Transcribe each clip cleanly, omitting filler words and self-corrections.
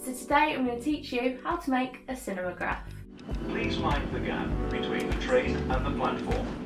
So today I'm going to teach you how to make a cinemagraph. Please mind the gap between the train and the platform.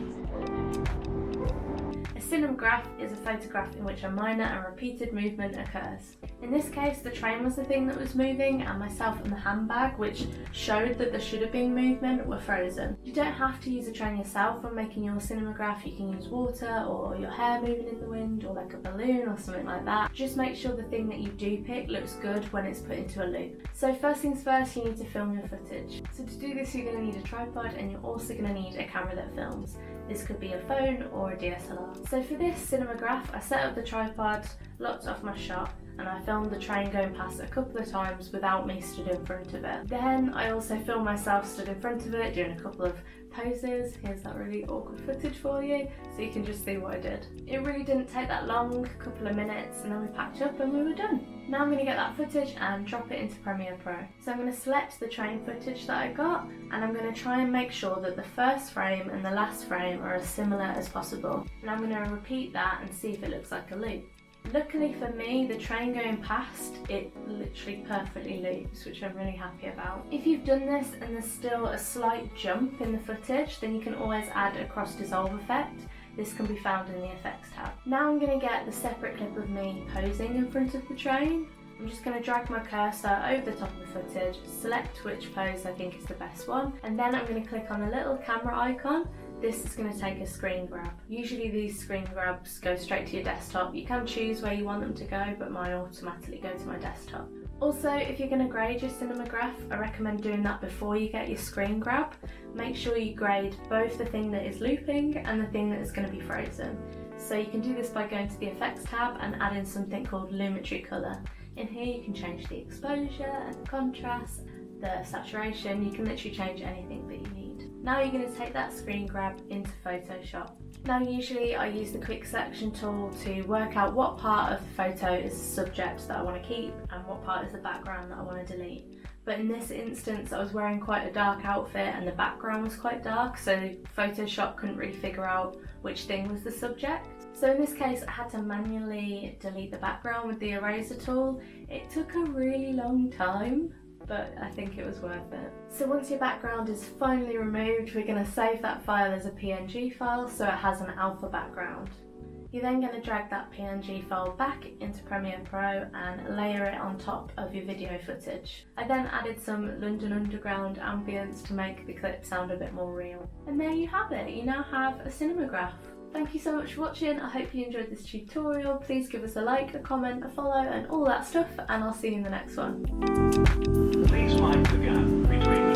A cinemagraph is a photograph in which a minor and repeated movement occurs. In this case, the train was the thing that was moving, and myself and the handbag, which showed that there should have been movement, were frozen. You don't have to use a train yourself when making your cinemagraph. You can use water or your hair moving in the wind or like a balloon or something like that. Just make sure the thing that you do pick looks good when it's put into a loop. So first things first, you need to film your footage. So to do this, you're going to need a tripod, and you're also going to need a camera that films. This could be a phone or a DSLR. So for this cinemagraph, I set up the tripod, locked off my shot, and I filmed the train going past a couple of times without me stood in front of it. Then I also filmed myself stood in front of it doing a couple of poses. Here's that really awkward footage for you, so you can just see what I did. It really didn't take that long, a couple of minutes, and then we packed up and we were done. Now I'm going to get that footage and drop it into Premiere Pro. So I'm going to select the train footage that I got, and I'm going to try and make sure that the first frame and the last frame are as similar as possible. And I'm going to repeat that and see if it looks like a loop. Luckily for me, the train going past, it literally perfectly loops, which I'm really happy about. If you've done this and there's still a slight jump in the footage, then you can always add a cross dissolve effect. This can be found in the effects tab. Now I'm going to get the separate clip of me posing in front of the train. I'm just going to drag my cursor over the top of the footage, select which pose I think is the best one, and then I'm going to click on the little camera icon. This is going to take a screen grab. Usually these screen grabs go straight to your desktop. You can choose where you want them to go, but mine automatically go to my desktop. Also, if you're going to grade your cinemagraph, I recommend doing that before you get your screen grab. Make sure you grade both the thing that is looping and the thing that is going to be frozen. So you can do this by going to the effects tab and add in something called lumetri colour. In here you can change the exposure and the contrast, the saturation. You can literally change anything that you need. Now you're going to take that screen grab into Photoshop. Now usually I use the quick selection tool to work out what part of the photo is the subject that I want to keep and what part is the background that I want to delete. But in this instance I was wearing quite a dark outfit and the background was quite dark, so Photoshop couldn't really figure out which thing was the subject. So in this case I had to manually delete the background with the eraser tool. It took a really long time, but I think it was worth it. So once your background is finally removed, we're going to save that file as a PNG file so it has an alpha background. You're then going to drag that PNG file back into Premiere Pro and layer it on top of your video footage. I then added some London Underground ambience to make the clip sound a bit more real. And there you have it, you now have a cinemagraph. Thank you so much for watching. I hope you enjoyed this tutorial. Please give us a like, a comment, a follow and all that stuff, and I'll see you in the next one. Please mind the gap between